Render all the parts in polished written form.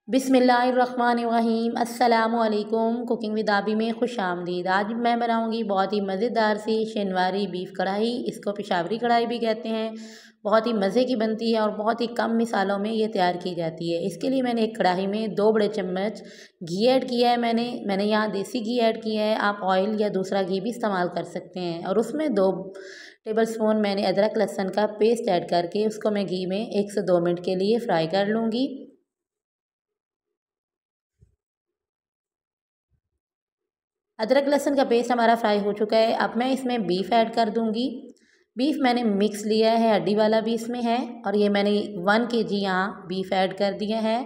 बिस्मिल्लाहिर्रहमानिर्रहीम अस्सलामुअलैकुम। Cooking with आबी में खुश आमदीद। आज मैं बनाऊंगी बहुत ही मज़ेदार सी शनिवारी बीफ कढ़ाई। इसको पेशावरी कढ़ाई भी कहते हैं। बहुत ही मज़े की बनती है और बहुत ही कम मिसालों में ये तैयार की जाती है। इसके लिए मैंने एक कढ़ाई में 2 बड़े चम्मच घी ऐड किया है। मैंने यहाँ देसी घी ऐड किया है। आप ऑयल या दूसरा घी भी इस्तेमाल कर सकते हैं। और उसमें 2 टेबलस्पून मैंने अदरक लहसुन का पेस्ट ऐड करके उसको मैं घी में 1 से 2 मिनट के लिए फ्राई कर लूँगी। अदरक लहसुन का पेस्ट हमारा फ्राई हो चुका है। अब मैं इसमें बीफ ऐड कर दूंगी। बीफ मैंने मिक्स लिया है, हड्डी वाला भी इसमें है। और ये मैंने 1 kg यहाँ बीफ ऐड कर दिया है।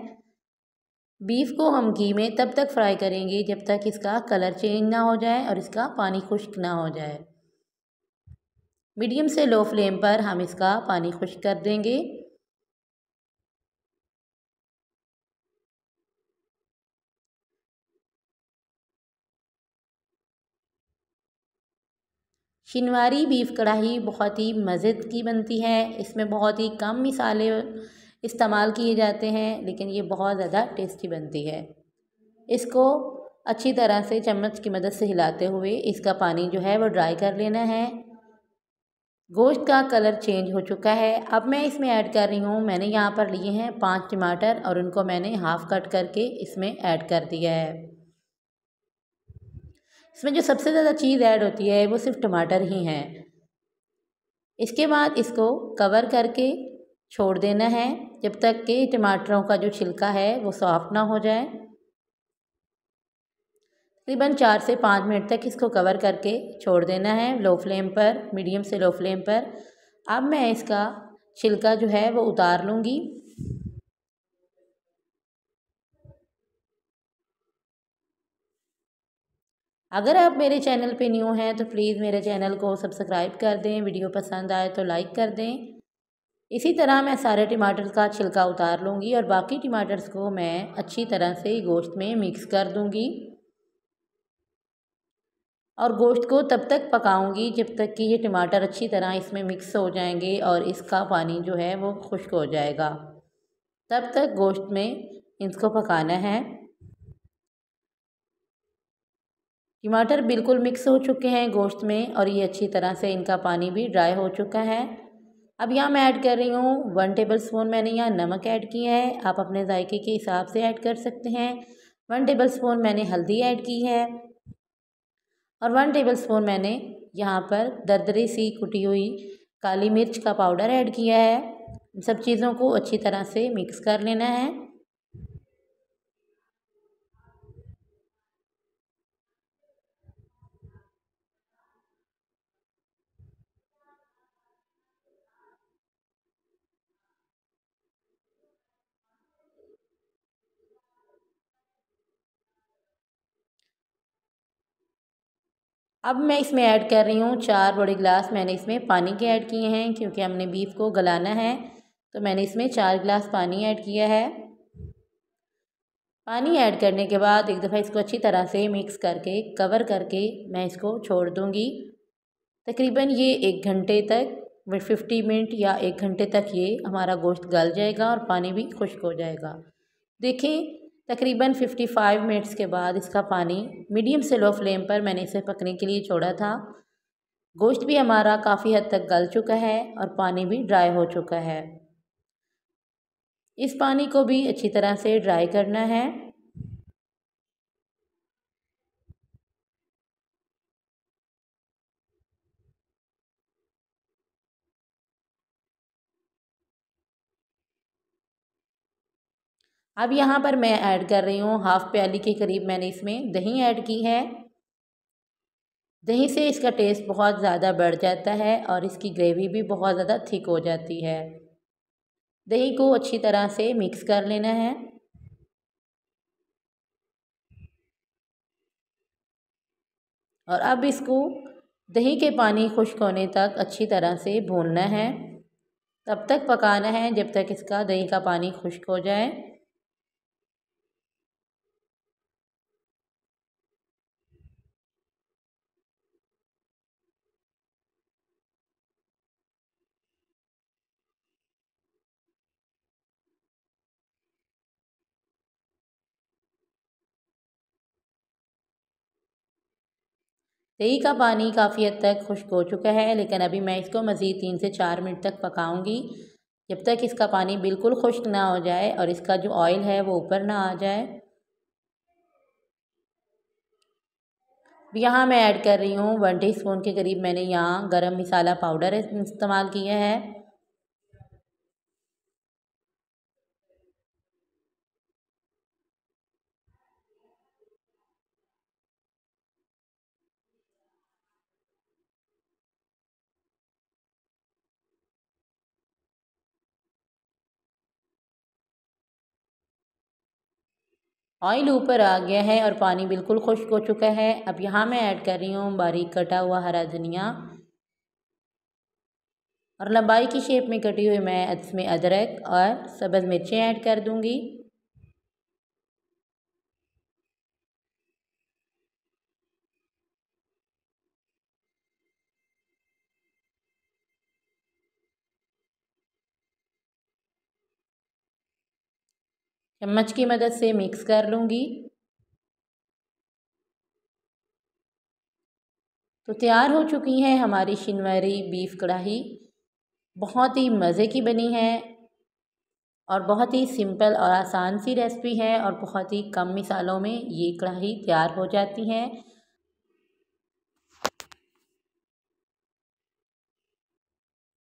बीफ को हम घी में तब तक फ्राई करेंगे जब तक इसका कलर चेंज ना हो जाए और इसका पानी खुश्क ना हो जाए। मीडियम से लो फ्लेम पर हम इसका पानी खुश्क कर देंगे। शिनवारी बीफ कढ़ाई बहुत ही मज़े की बनती है। इसमें बहुत ही कम मसाले इस्तेमाल किए जाते हैं, लेकिन ये बहुत ज़्यादा टेस्टी बनती है। इसको अच्छी तरह से चम्मच की मदद से हिलाते हुए इसका पानी जो है वो ड्राई कर लेना है। गोश्त का कलर चेंज हो चुका है। अब मैं इसमें ऐड कर रही हूँ, मैंने यहाँ पर लिए हैं 5 टमाटर और उनको मैंने हाफ़ कट करके इसमें ऐड कर दिया है। इसमें जो सबसे ज़्यादा चीज़ ऐड होती है वो सिर्फ टमाटर ही हैं। इसके बाद इसको कवर करके छोड़ देना है जब तक कि टमाटरों का जो छिलका है वो सॉफ्ट ना हो जाए। तकरीबन 4 से 5 मिनट तक इसको कवर करके छोड़ देना है, लो फ्लेम पर, मीडियम से लो फ्लेम पर। अब मैं इसका छिलका जो है वो उतार लूँगी। अगर आप मेरे चैनल पे न्यू हैं तो प्लीज़ मेरे चैनल को सब्सक्राइब कर दें। वीडियो पसंद आए तो लाइक कर दें। इसी तरह मैं सारे टमाटर का छिलका उतार लूँगी और बाकी टमाटर्स को मैं अच्छी तरह से गोश्त में मिक्स कर दूँगी। और गोश्त को तब तक पकाऊंगी जब तक कि ये टमाटर अच्छी तरह इसमें मिक्स हो जाएंगे और इसका पानी जो है वो खुश्क हो जाएगा। तब तक गोश्त में इसको पकाना है। टमाटर बिल्कुल मिक्स हो चुके हैं गोश्त में और ये अच्छी तरह से इनका पानी भी ड्राई हो चुका है। अब यहाँ मैं ऐड कर रही हूँ 1 टेबलस्पून मैंने यहाँ नमक ऐड किया है। आप अपने जायके के हिसाब से ऐड कर सकते हैं। 1 टेबलस्पून मैंने हल्दी ऐड की है और 1 टेबलस्पून मैंने यहाँ पर दरदरी सी कुटी हुई काली मिर्च का पाउडर ऐड किया है। इन सब चीज़ों को अच्छी तरह से मिक्स कर लेना है। अब मैं इसमें ऐड कर रही हूँ 4 बड़े गिलास मैंने इसमें पानी के ऐड किए हैं, क्योंकि हमने बीफ को गलाना है तो मैंने इसमें 4 गिलास पानी ऐड किया है। पानी ऐड करने के बाद एक दफ़ा इसको अच्छी तरह से मिक्स करके कवर करके मैं इसको छोड़ दूँगी। तकरीबन ये 1 घंटे तक 50 मिनट या 1 घंटे तक ये हमारा गोश्त गल जाएगा और पानी भी खुश्क हो जाएगा। देखें, तकरीबन 55 मिनट्स के बाद इसका पानी मीडियम से लो फ्लेम पर मैंने इसे पकने के लिए छोड़ा था। गोश्त भी हमारा काफ़ी हद तक गल चुका है और पानी भी ड्राई हो चुका है। इस पानी को भी अच्छी तरह से ड्राई करना है। अब यहाँ पर मैं ऐड कर रही हूँ हाफ़ प्याली के करीब मैंने इसमें दही ऐड की है। दही से इसका टेस्ट बहुत ज़्यादा बढ़ जाता है और इसकी ग्रेवी भी बहुत ज़्यादा थिक हो जाती है। दही को अच्छी तरह से मिक्स कर लेना है। और अब इसको दही के पानी खुश्क होने तक अच्छी तरह से भूनना है। तब तक पकाना है जब तक इसका दही का पानी खुश्क हो जाए। दही का पानी काफ़ी हद तक खुश्क हो चुका है, लेकिन अभी मैं इसको मज़ीद 3 से 4 मिनट तक पकाऊंगी, जब तक इसका पानी बिल्कुल खुश्क ना हो जाए और इसका जो ऑयल है वो ऊपर ना आ जाए। यहाँ मैं ऐड कर रही हूँ 1 टीस्पून के करीब मैंने यहाँ गरम मसाला पाउडर इस्तेमाल किया है। ऑयल ऊपर आ गया है और पानी बिल्कुल खुश्क हो चुका है। अब यहाँ मैं ऐड कर रही हूँ बारीक कटा हुआ हरा धनिया और लंबाई की शेप में कटी हुई मैं इसमें अदरक और सब्ज़ मिर्चें ऐड कर दूँगी। चम्मच की मदद से मिक्स कर लूँगी। तो तैयार हो चुकी है हमारी शिनवारी बीफ कढ़ाई। बहुत ही मज़े की बनी है और बहुत ही सिंपल और आसान सी रेसिपी है और बहुत ही कम मिसालों में ये कढ़ाई तैयार हो जाती है।